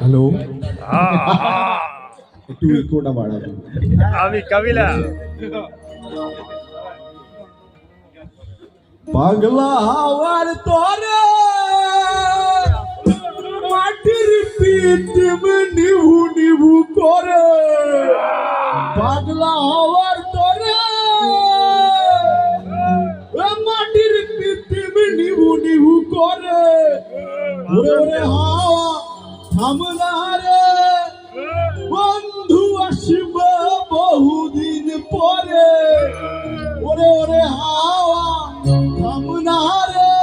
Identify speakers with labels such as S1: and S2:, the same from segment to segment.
S1: Hello, একটু ইকোটা বাড়াবো।
S2: আমি কাবিলা
S1: পাগলা হওয়ার তরে মাটির পিটিম নিভু নিভু করে, পাগলা হওয়ার তরে মাটির পিটিম নিভু নিভু করে। ওরে ওরে হাওয়া থামনা রে, বন্ধু আসবে বহুদিন পরে। ওরে ওরে হাওয়া থামনা রে,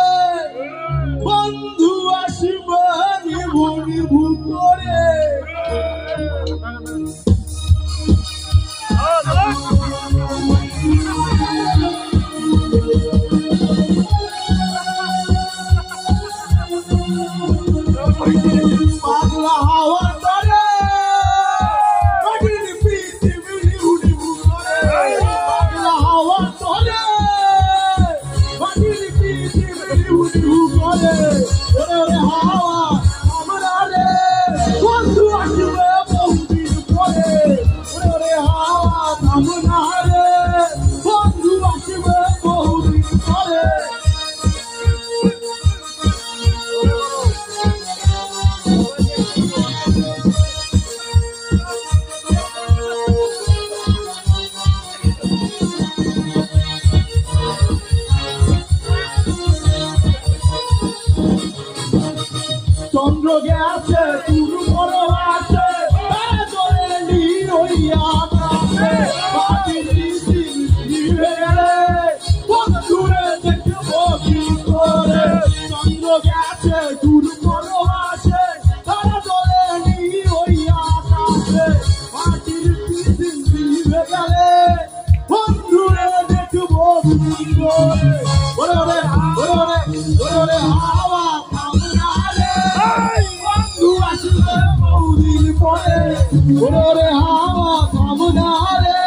S1: বন্ধু আসবে নিভু নিভু করে। পাগলা হাওয়ার তরে মাটির পিটিম নিভু নিভু করে, পাগলা হাওয়ার তরে মাটির পিটিম নিভু নিভু করে। ওরে ওরে হাওয়া থামনা রে, বন্ধু আসবে বহুদিন পরে। ওরে ওরে হাওয়া থামনা রে, বন্ধু আসবে বহুদিন পরে। চন্দ্র গেছে তুরু বড় আছে, ধরে হইয়া আছে মাটির নিচে নিভে গেলে বন্ধুরে দেখবো কি করে। চন্দ্র গেছে তুরু বড় আছে, ধরে হইয়া আছে মাটির নিচে নিভে গেলে বন্ধুরে দেখবো কি করে। ওরে ওরে ওরে ওরে ওরে ওরে হাওয়া থামনা রে, বন্ধু আসবে বহুদিন পরে। ওরে ওরে হাওয়া থামনা রে,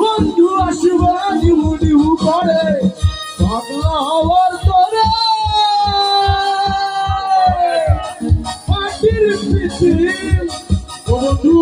S1: বন্ধু আসবে নিভু নিভু করে। পাগলা হওয়ার তরে মাটির পিটিম বন্ধু